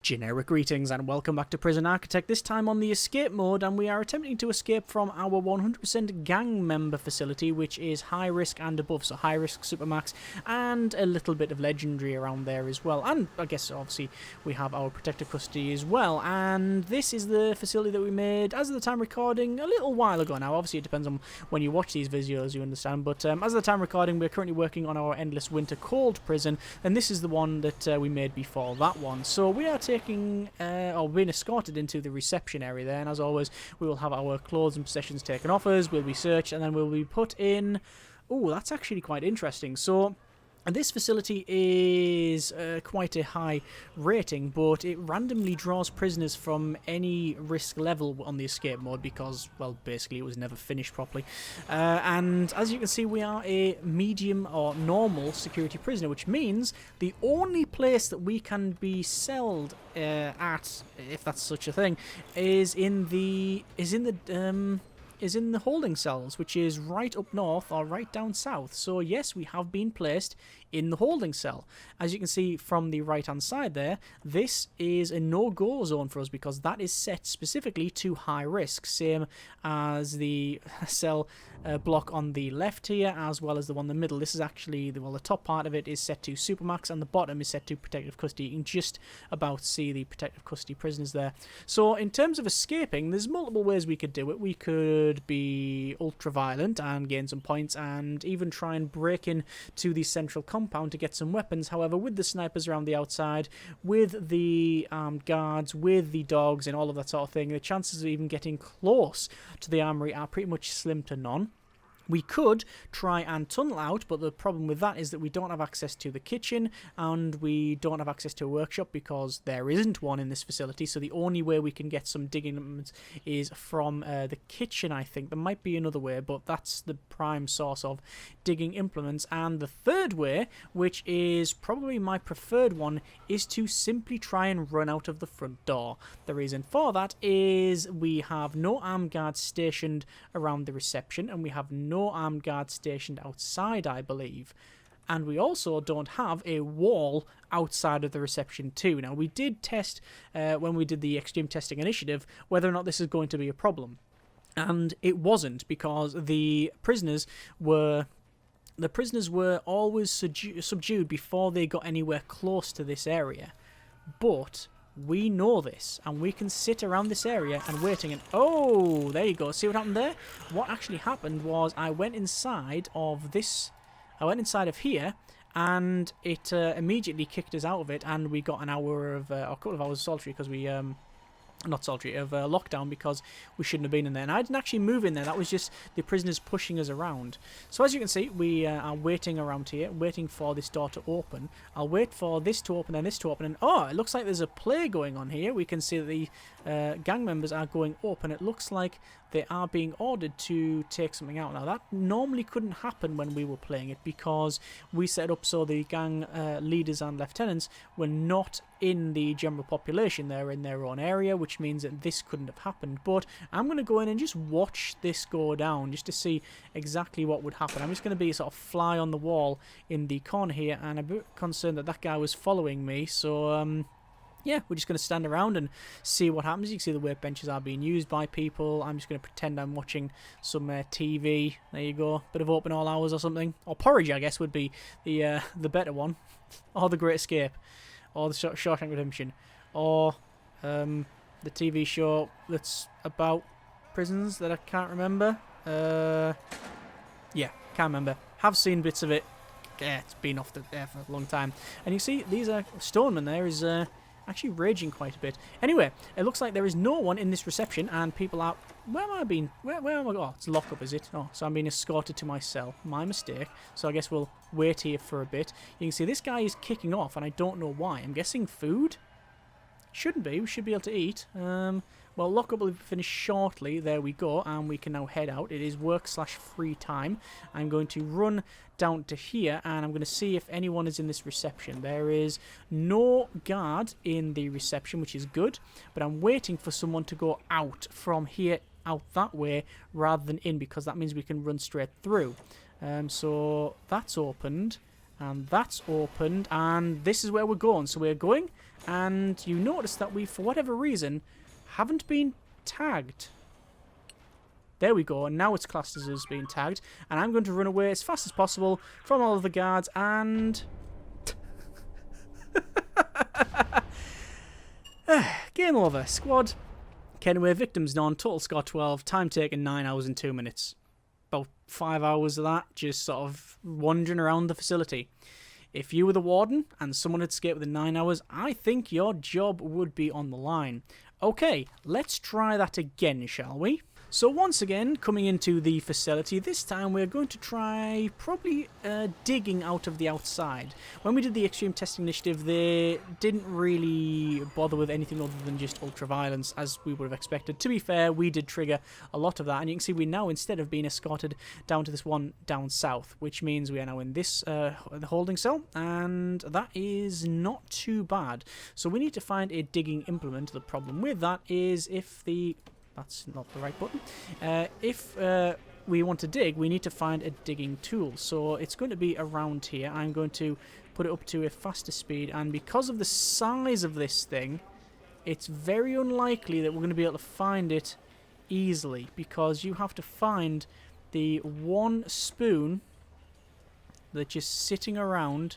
Generic greetings and welcome back to Prison Architect, this time on the escape mode, and we are attempting to escape from our 100% gang member facility, which is high risk and above, so high risk supermax and a little bit of legendary around there as well, and I guess obviously we have our protective custody as well. And this is the facility that we made as of the time recording a little while ago now. Obviously it depends on when you watch these videos, you understand, but as of the time recording we're currently working on our endless winter cold prison, and this is the one that we made before that one. So we are taking or being escorted into the reception area there, and as always we will have our clothes and possessions taken off us, we'll be searched, and then we'll be put in. Oh, that's actually quite interesting. So this facility is quite a high rating, but it randomly draws prisoners from any risk level on the escape mode because, well, basically it was never finished properly. And as you can see, we are a medium or normal security prisoner, which means the only place that we can be celled at, if that's such a thing, is in the holding cells, which is right up north or right down south. So yes, we have been placed in the holding cell. As you can see from the right hand side there, this is a no-go zone for us because that is set specifically to high risk, same as the cell block on the left here, as well as the one in the middle. This is actually, well, the top part of it is set to supermax and the bottom is set to protective custody. You can just about see the protective custody prisoners there. So in terms of escaping, there's multiple ways we could do it. We could be ultra violent and gain some points, and even try and break in to the central compound to get some weapons. However, with the snipers around the outside, with the guards, with the dogs and all of that sort of thing, the chances of even getting close to the armory are pretty much slim to none. We could try and tunnel out, but the problem with that is that we don't have access to the kitchen and we don't have access to a workshop because there isn't one in this facility. So the only way we can get some digging implements is from the kitchen, I think. There might be another way, but that's the prime source of digging implements. And the third way, which is probably my preferred one, is to simply try and run out of the front door. The reason for that is we have no armed guards stationed around the reception, and we have no armed guards stationed outside, I believe. And we also don't have a wall outside of the reception too. Now, we did test when we did the extreme testing initiative whether or not this is going to be a problem, and it wasn't, because the prisoners were always subdued before they got anywhere close to this area. But we know this, and we can sit around this area and waiting, and oh, there you go. See what happened there? What actually happened was I went inside of here, and it immediately kicked us out of it, and we got an hour of, or a couple of hours of solitary because we, not solitary, of lockdown, because we shouldn't have been in there. And I didn't actually move in there, that was just the prisoners pushing us around. So as you can see, we are waiting around here, waiting for this door to open. I'll wait for this to open and this to open, and oh, it looks like there's a play going on here. We can see that the gang members are going up, and it looks like they are being ordered to take something out. Now, that normally couldn't happen when we were playing it, because we set it up so the gang leaders and lieutenants were not in the general population. They're in their own area, which means that this couldn't have happened. But I'm going to go in and just watch this go down, just to see exactly what would happen. I'm just going to be sort of fly on the wall in the corner here, and I'm a bit concerned that that guy was following me. So, yeah, we're just going to stand around and see what happens. You can see the workbenches are being used by people. I'm just going to pretend I'm watching some TV. There you go. Bit of Open All Hours or something. Or Porridge, I guess, would be the better one. Or The Great Escape. Or The Shawshank Redemption. Or the TV show that's about prisons that I can't remember. Yeah, can't remember. Have seen bits of it. Yeah, it's been off the air for a long time. And you see, these are Stoneman there is actually raging quite a bit. Anyway, it looks like there is no one in this reception, and people are... Where am I being? Where am I? Oh, it's lockup, is it? Oh, so I'm being escorted to my cell. My mistake. So I guess we'll wait here for a bit. You can see this guy is kicking off, and I don't know why. I'm guessing food? Shouldn't be. We should be able to eat. Well, lockup will be finished shortly. There we go, and we can now head out. It is work/free time. I'm going to run down to here, and I'm going to see if anyone is in this reception. There is no guard in the reception, which is good, but I'm waiting for someone to go out from here, out that way, rather than in, because that means we can run straight through. So that's opened, and that's opened, and this is where we're going. So we're going, and you notice that we, for whatever reason, haven't been tagged. There we go, and now it's classed as us being tagged, and I'm going to run away as fast as possible from all of the guards, and... Game over. Squad, Kenway, victims none, total score 12, time taken 9 hours and 2 minutes. About 5 hours of that just sort of wandering around the facility. If you were the warden and someone had escaped within 9 hours, I think your job would be on the line. Okay, let's try that again, shall we? So once again, coming into the facility, this time we're going to try probably digging out of the outside. When we did the Extreme Testing Initiative, they didn't really bother with anything other than just ultra-violence, as we would have expected. To be fair, we did trigger a lot of that, and you can see we now, instead of being escorted down to this one down south, which means we are now in this the holding cell, and that is not too bad. So we need to find a digging implement. The problem with that is if the... That's not the right button. If we want to dig, we need to find a digging tool. So it's going to be around here. I'm going to put it up to a faster speed. And because of the size of this thing, it's very unlikely that we're going to be able to find it easily. Because you have to find the one spoon that's just sitting around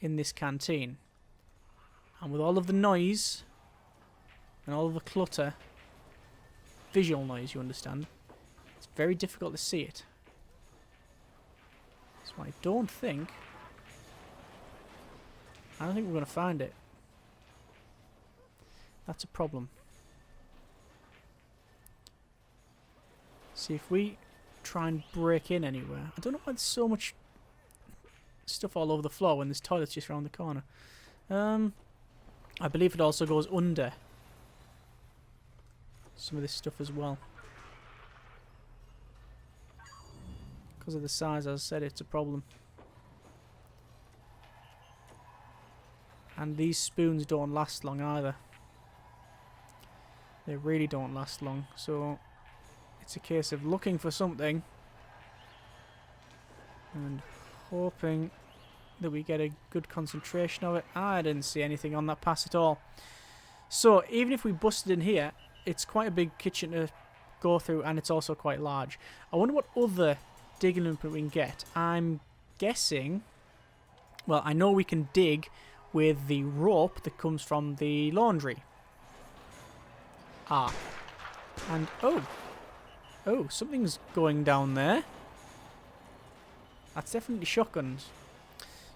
in this canteen. And with all of the noise... and all of the clutter, visual noise, you understand, it's very difficult to see it. So I don't think we're going to find it. That's a problem. See if we try and break in anywhere. I don't know why there's so much stuff all over the floor when this toilet's just around the corner. I believe it also goes under some of this stuff as well. Because of the size, as I said, it's a problem. And these spoons don't last long either. They really don't last long. So it's a case of looking for something and hoping that we get a good concentration of it. I didn't see anything on that pass at all. So even if we busted in here, it's quite a big kitchen to go through, and it's also quite large. I wonder what other digging implement we can get. I'm guessing... well, I know we can dig with the rope that comes from the laundry. Ah. And, oh, something's going down there. That's definitely shotguns.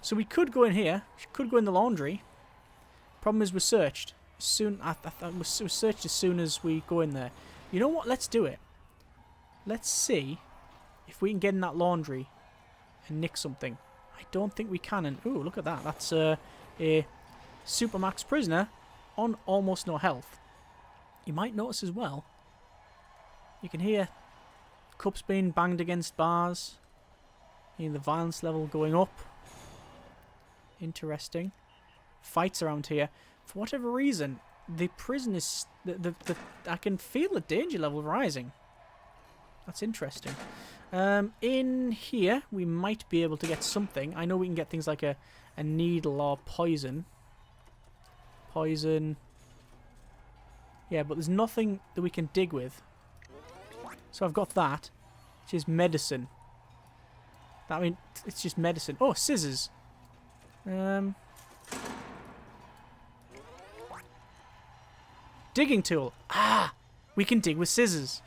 So we could go in here. Could go in the laundry. Problem is we're searched. Soon, I thought we're searched as soon as we go in there. You know what? Let's do it. Let's see if we can get in that laundry and nick something. I don't think we can. And ooh, look at that. That's a Supermax prisoner on almost no health. You might notice as well, you can hear cups being banged against bars. You hear the violence level going up. Interesting. Fights around here. For whatever reason, the prison is... I can feel the danger level rising. That's interesting. In here, we might be able to get something. I know we can get things like a needle or poison. Poison. Yeah, but there's nothing that we can dig with. So I've got that, which is medicine. I mean, it's just medicine. Oh, scissors. Digging tool. Ah! We can dig with scissors.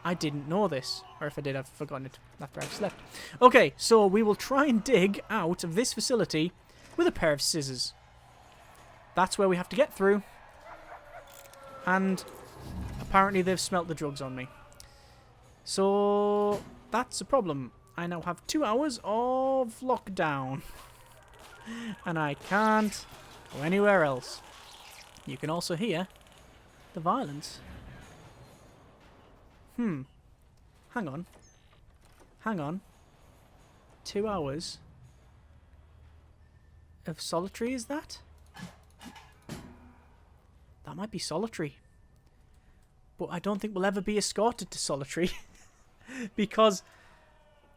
I didn't know this. Or if I did, I've forgotten it after I've slept. Okay, so we will try and dig out of this facility with a pair of scissors. That's where we have to get through. And apparently they've smelt the drugs on me. So that's a problem. I now have 2 hours of lockdown. And I can't go anywhere else. You can also hear the violence. Hang on. Hang on. 2 hours of solitary, is that? That might be solitary. But I don't think we'll ever be escorted to solitary. Because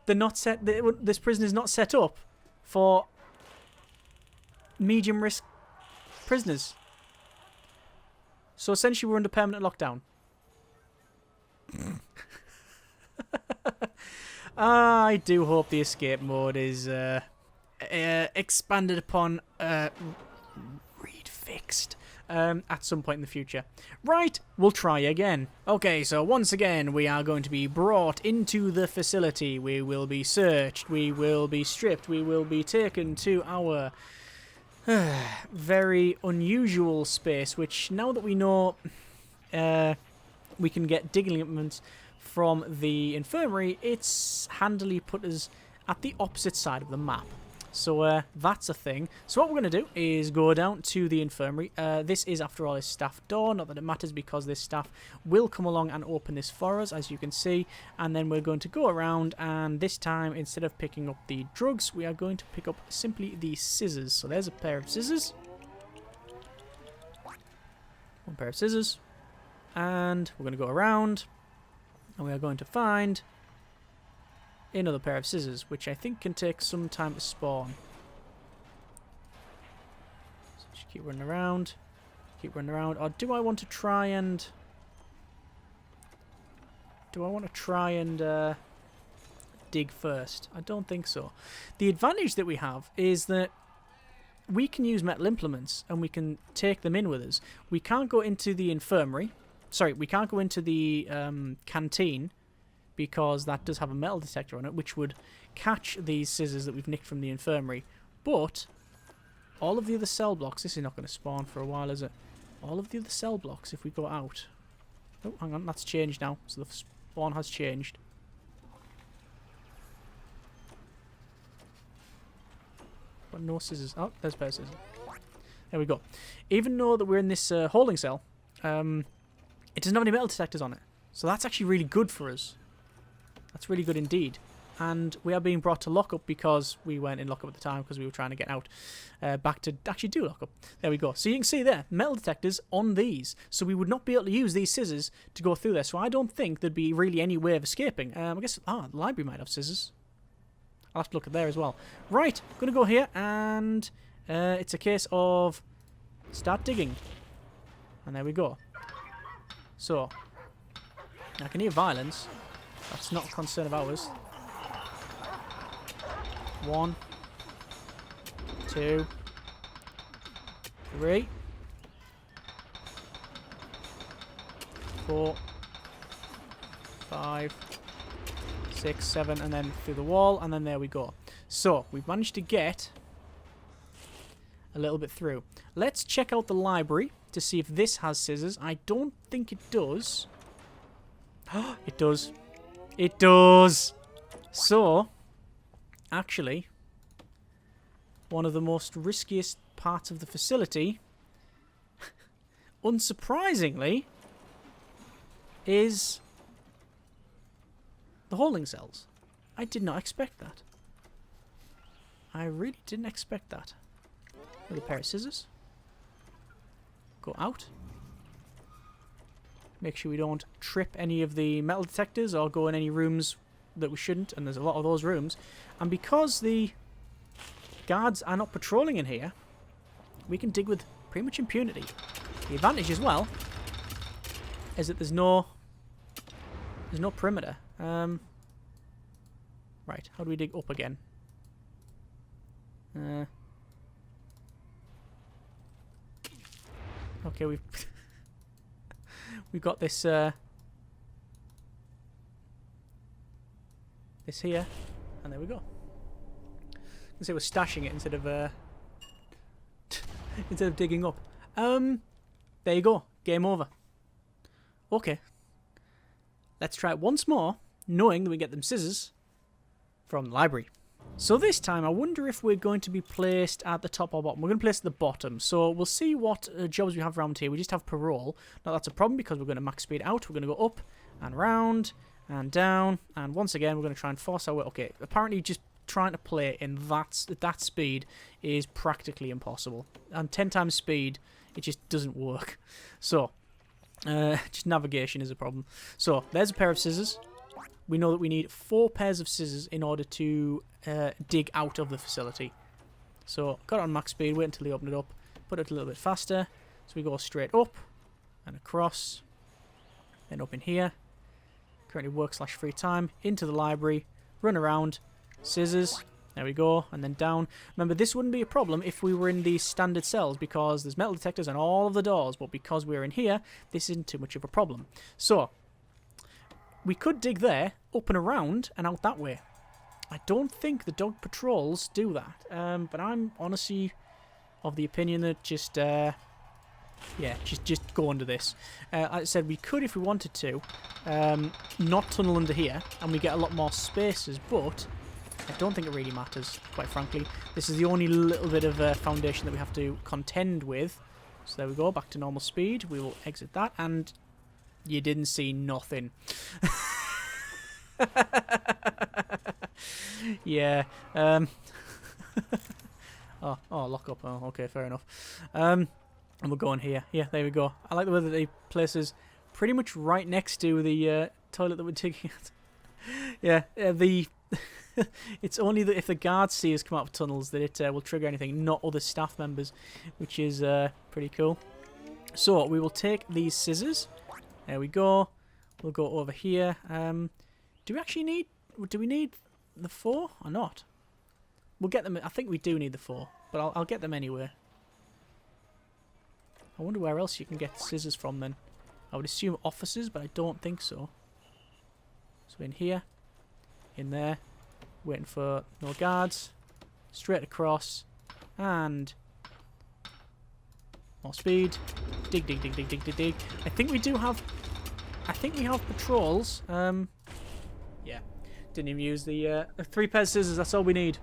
they're not set. This prison is not set up for medium risk prisoners. So essentially we're under permanent lockdown. I do hope the escape mode is expanded upon, fixed at some point in the future. Right, we'll try again. Okay, so once again we are going to be brought into the facility. We will be searched, we will be stripped, we will be taken to our very unusual space, which now that we know we can get digging implements from the infirmary, it's handily put us at the opposite side of the map. So that's a thing. So what we're going to do is go down to the infirmary. This is, after all, a staff door. Not that it matters, because this staff will come along and open this for us, as you can see. And then we're going to go around, and this time, instead of picking up the drugs, we are going to pick up simply the scissors. So there's a pair of scissors. One pair of scissors. And we're going to go around, and we are going to find another pair of scissors, which I think can take some time to spawn. So just keep running around. Keep running around. Or do I want to try and... dig first? I don't think so. The advantage that we have is that we can use metal implements and we can take them in with us. We can't go into the infirmary. Sorry, we can't go into the canteen, because that does have a metal detector on it, which would catch these scissors that we've nicked from the infirmary. But all of the other cell blocks... This is not going to spawn for a while, is it? All of the other cell blocks, if we go out... Oh, hang on, that's changed now. So the spawn has changed. But no scissors. Oh, there's a pair of scissors. There we go. Even though that we're in this holding cell, it doesn't have any metal detectors on it. So that's actually really good for us. That's really good indeed. And we are being brought to lockup because we weren't in lockup at the time, because we were trying to get out back to actually do lockup. There we go. So you can see there, metal detectors on these. So we would not be able to use these scissors to go through there. So I don't think there'd be really any way of escaping. I guess, the library might have scissors. I'll have to look at there as well. Right, I'm going to go here, and it's a case of start digging. And there we go. So, I can hear violence. That's not a concern of ours. 1, 2, 3, 4, 5, 6, 7, and then through the wall, and then there we go. So, we've managed to get a little bit through. Let's check out the library to see if this has scissors. I don't think it does. It does. It does! So, actually, one of the most riskiest parts of the facility, unsurprisingly, is the holding cells. I did not expect that. I really didn't expect that. Another pair of scissors. Go out. Make sure we don't trip any of the metal detectors or go in any rooms that we shouldn't, and there's a lot of those rooms. And because the guards are not patrolling in here, we can dig with pretty much impunity. The advantage as well is that there's no perimeter. Right, how do we dig up again? Okay, we've got this this here, and there we go. You can see we're stashing it instead of instead of digging up. There you go. Game over. Okay. Let's try it once more, knowing that we get them scissors from the library. So this time, I wonder if we're going to be placed at the top or bottom. We're going to place at the bottom. So we'll see what jobs we have around here. We just have parole. Now that's a problem because we're going to max speed out. We're going to go up and round and down. And once again, we're going to try and force our way. Okay, apparently just trying to play in that speed is practically impossible. And 10 times speed, it just doesn't work. So, just navigation is a problem. So, there's a pair of scissors. We know that we need 4 pairs of scissors in order to dig out of the facility. So, got it on max speed, wait until they open it up, put it a little bit faster. So we go straight up and across, then up in here. Currently work/free time, into the library, run around, scissors, there we go, and then down. Remember, this wouldn't be a problem if we were in these standard cells because there's metal detectors on all of the doors, but because we're in here, this isn't too much of a problem. So, we could dig there, up and around, and out that way. I don't think the dog patrols do that, but I'm honestly of the opinion that just go under this. Like I said, we could, if we wanted to, not tunnel under here, and we get a lot more spaces, but I don't think it really matters, quite frankly. This is the only little bit of foundation that we have to contend with. So there we go, back to normal speed. We will exit that, and you didn't see nothing. Yeah. Oh, lock up. Oh, okay, fair enough. And we'll go in here. Yeah, there we go. I like the way that they place us pretty much right next to the toilet that we're digging at. Yeah, it's only that if the guards see us come out of tunnels that it will trigger anything, not other staff members, which is pretty cool. So we will take these scissors. There we go. We'll go over here. Do we actually need? Do we need the 4 or not? We'll get them. I think we do need the 4, but I'll get them anyway. I wonder where else you can get scissors from then. I would assume offices, but I don't think so. So in here, in there, waiting for no guards, straight across, and more speed. Dig, dig, dig, dig, dig, dig, dig. I think we do have. I think we have patrols. Yeah, didn't even use the 3 pairs of scissors. That's all we need.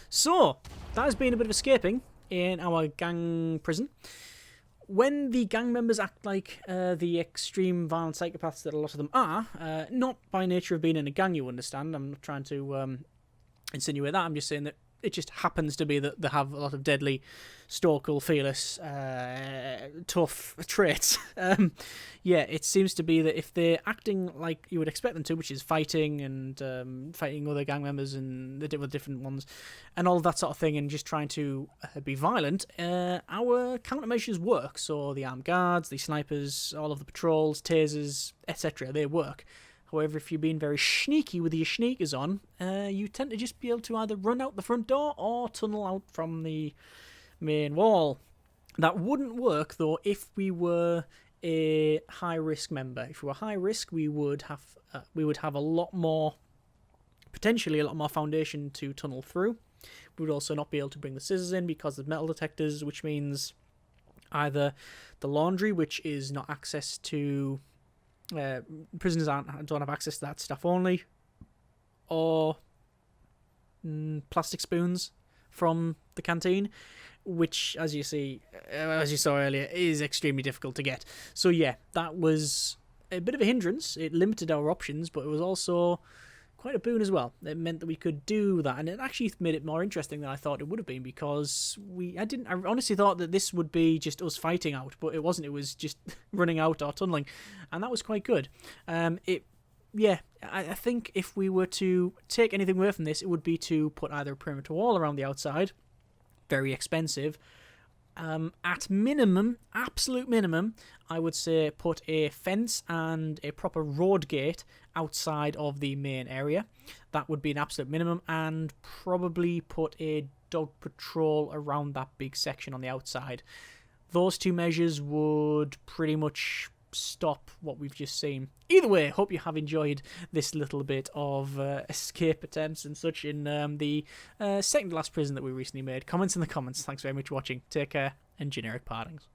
So that has been a bit of escaping in our gang prison. When the gang members act like the extreme violent psychopaths that a lot of them are, not by nature of being in a gang, you understand. I'm not trying to insinuate that. I'm just saying that it just happens to be that they have a lot of deadly, stalker, fearless, tough traits. Yeah, it seems to be that if they're acting like you would expect them to, which is fighting and fighting other gang members and with different ones, and all of that sort of thing, and just trying to be violent, our countermeasures work. So the armed guards, the snipers, all of the patrols, tasers, etc., they work. However, if you're being very sneaky with your sneakers on, you tend to just be able to either run out the front door or tunnel out from the main wall. That wouldn't work, though, if we were a high-risk member. If we were high-risk, we would have a lot more, potentially a lot more foundation to tunnel through. We would also not be able to bring the scissors in because of metal detectors, which means either the laundry, which is not access to... prisoners don't have access to that stuff only, or plastic spoons from the canteen, which, as you saw earlier, is extremely difficult to get. So yeah, that was a bit of a hindrance. It limited our options, but it was also quite a boon as well. It meant that we could do that, and it actually made it more interesting than I thought it would have been, because I honestly thought that this would be just us fighting out, but it wasn't. It was just running out or tunneling, and that was quite good. I think if we were to take anything away from this, it would be to put either a perimeter wall around the outside, very expensive. At minimum, absolute minimum, I would say put a fence and a proper road gate outside of the main area. That would be an absolute minimum, and probably put a dog patrol around that big section on the outside. Those 2 measures would pretty much stop what we've just seen. Either way, hope you have enjoyed this little bit of escape attempts and such in the second to last prison that we recently made. Comments in the comments. Thanks very much for watching. Take care, and generic partings.